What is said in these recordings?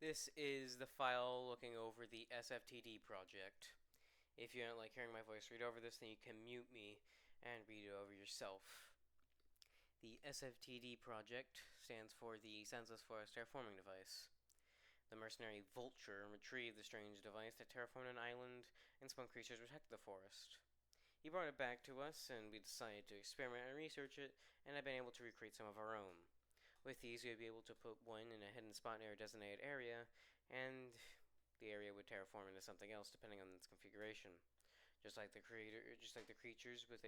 This is the file looking over the S.F.T.D project. If you don't like hearing my voice read over this, then you can mute me and read it over yourself. The S.F.T.D project stands for the Senseless Forest Terraforming Device. The mercenary Vulture retrieved the strange device that terraformed an island and spun creatures to protect the forest. He brought it back to us, and we decided to experiment and research it, and have been able to recreate some of our own. With these, we would be able to put one in a hidden spot near a designated area, and the area would terraform into something else depending on its configuration. Just like the creatures with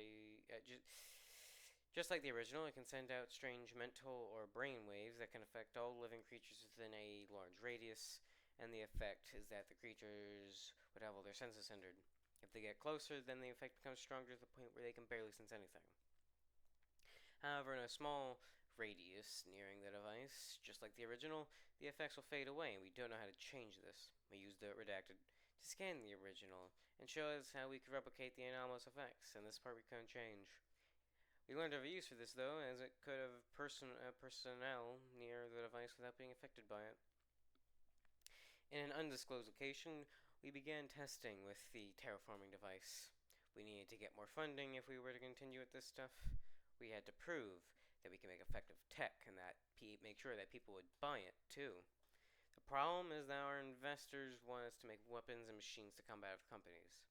just like the original, it can send out strange mental or brain waves that can affect all living creatures within a large radius, and the effect is that the creatures would have all their senses hindered. If they get closer, then the effect becomes stronger to the point where they can barely sense anything. However, in a small radius nearing the device, just like the original, the effects will fade away, and we don't know how to change this. We used the redacted to scan the original and show us how we could replicate the anomalous effects, and this part we couldn't change. We learned of a use for this, though, as it could have personnel near the device without being affected by it. In an undisclosed location, we began testing with the terraforming device. We needed to get more funding if we were to continue with this stuff. We had to prove that we can make effective tech and that make sure that people would buy it, too. The problem is that our investors want us to make weapons and machines to combat other companies.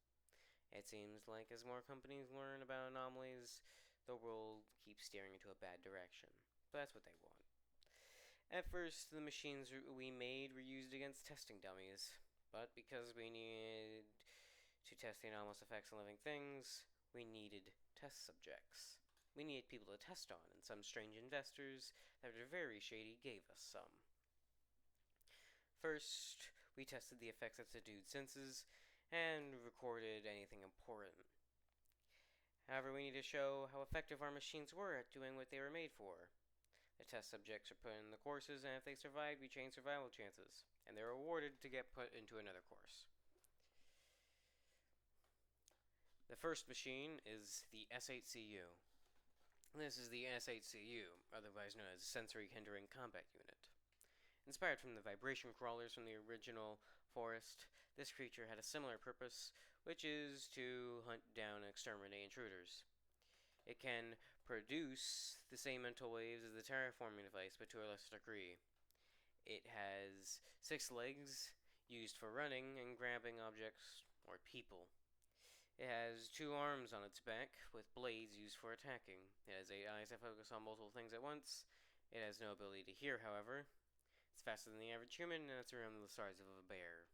It seems like as more companies learn about anomalies, the world keeps steering into a bad direction. But that's what they want. At first, the machines we made were used against testing dummies, but because we needed to test the anomalous effects on living things, we needed test subjects. We needed people to test on, and some strange investors that were very shady gave us some. First, we tested the effects of the dude's senses and recorded anything important. However, we need to show how effective our machines were at doing what they were made for. The test subjects are put in the courses, and if they survive, we change survival chances, and they're rewarded to get put into another course. The first machine is the S8CU. This is the S8CU, otherwise known as a Sensory Hindering Combat Unit. Inspired from the vibration crawlers from the original forest, this creature had a similar purpose, which is to hunt down and exterminate intruders. It can produce the same mental waves as the terraforming device, but to a lesser degree. It has 6 legs, used for running and grabbing objects or people. It has 2 arms on its back, with blades used for attacking. It has 8 eyes that focus on multiple things at once. It has no ability to hear, however. It's faster than the average human, and it's around the size of a bear.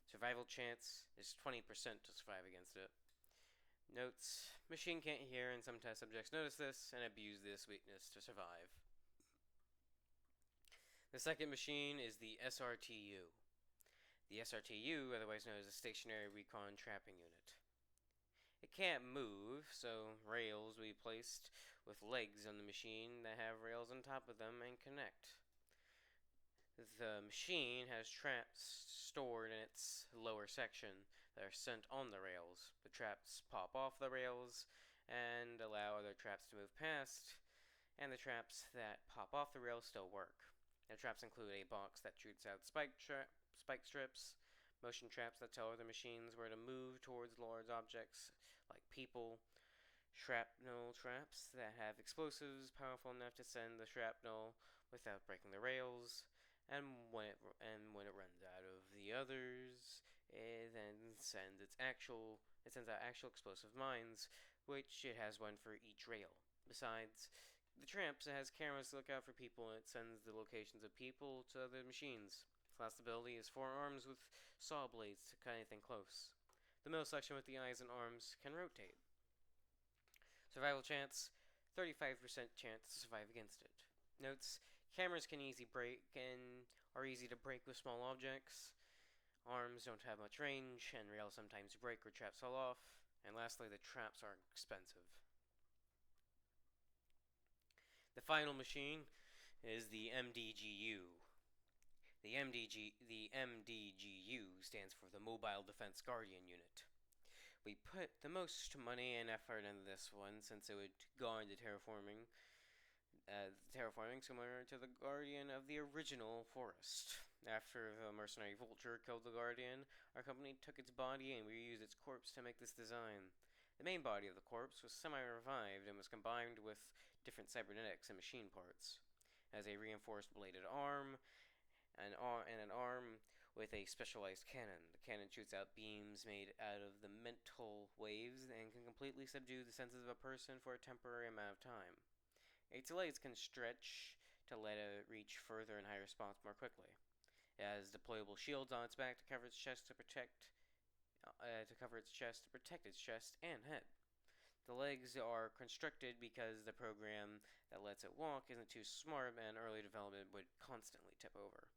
Survival chance is 20% to survive against it. Notes: machine can't hear, and some test subjects notice this and abuse this weakness to survive. The second machine is the SRTU. The SRTU, otherwise known as a Stationary Recon Trapping Unit. It can't move, so rails will be placed with legs on the machine that have rails on top of them and connect. The machine has traps stored in its lower section that are sent on the rails. The traps pop off the rails and allow other traps to move past, and the traps that pop off the rails still work. The traps include a box that shoots out spike strips, motion traps that tell other machines where to move towards large objects like people, shrapnel traps that have explosives powerful enough to send the shrapnel without breaking the rails, and when it runs out of the others, it then sends out actual explosive mines, which it has one for each rail. Besides the traps, it has cameras to look out for people, and it sends the locations of people to other machines. Its last ability is 4 arms with saw blades to cut anything close. The middle section with the eyes and arms can rotate. Survival chance: 35% chance to survive against it. Notes: cameras can are easy to break with small objects. Arms don't have much range, and rails sometimes break or traps fall off. And lastly, the traps are expensive. The final machine is the MDGU. The MDGU stands for the Mobile Defense Guardian Unit. We put the most money and effort into this one since it would go into terraforming similar to the Guardian of the original forest. After the mercenary Vulture killed the Guardian, our company took its body and reused its corpse to make this design. The main body of the corpse was semi-revived and was combined with different cybernetics and machine parts. It has a reinforced bladed arm, and an arm with a specialized cannon. The cannon shoots out beams made out of the mental waves and can completely subdue the senses of a person for a temporary amount of time. Its legs can stretch to let it reach further and higher response more quickly. It has deployable shields on its back to cover its chest to protect its chest and head. The legs are constructed because the program that lets it walk isn't too smart and early development would constantly tip over.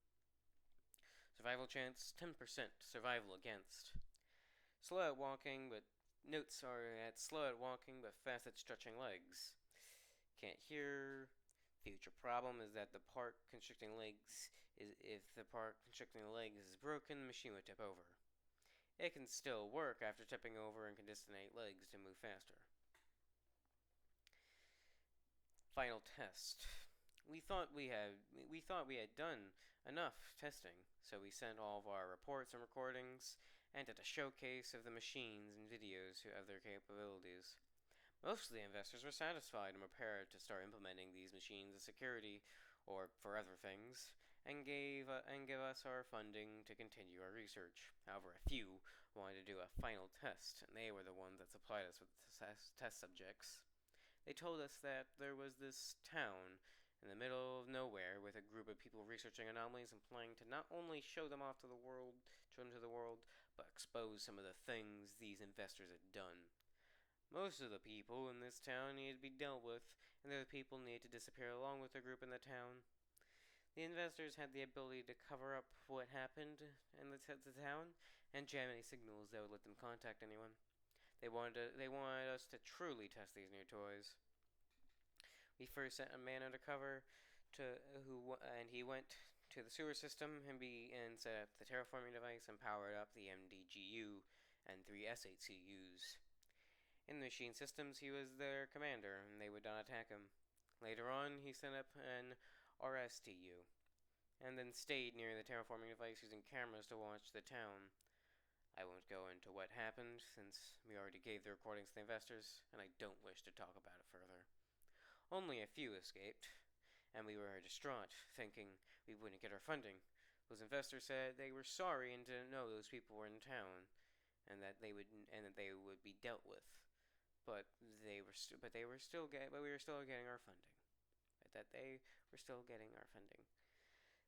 Survival chance 10%. Survival against. Slow at walking, but notes are at slow at walking but fast at stretching legs. Can't hear. Future problem is that the part constricting legs is if the part constricting the legs is broken, the machine would tip over. It can still work after tipping over and can destinate legs to move faster. Final test. We thought we had done enough testing, so we sent all of our reports and recordings and did a showcase of the machines and videos of their capabilities. Most of the investors were satisfied and prepared to start implementing these machines as security or for other things, and give us our funding to continue our research. However, a few wanted to do a final test, and they were the ones that supplied us with test subjects. They told us that there was this town in the middle of nowhere with a group of people researching anomalies and planning to not only show them off to the world, but expose some of the things these investors had done. Most of the people in this town needed to be dealt with, and the other people needed to disappear along with the group in the town. The investors had the ability to cover up what happened in the town and jam any signals that would let them contact anyone. They wanted us to truly test these new toys. We first sent a man undercover and he went to the sewer system and set up the terraforming device and powered up the MDGU and 3 S8CUs. In the machine systems, he was their commander, and they would not attack him. Later on, he set up an RSTU, and then stayed near the terraforming device using cameras to watch the town. I won't go into what happened, since we already gave the recordings to the investors, and I don't wish to talk about it further. Only a few escaped, and we were distraught, thinking we wouldn't get our funding. Those investors said they were sorry and didn't know those people were in town, and that they would be dealt with. But we were still getting our funding.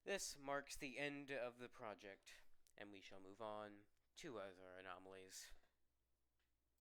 This marks the end of the project, and we shall move on to other anomalies.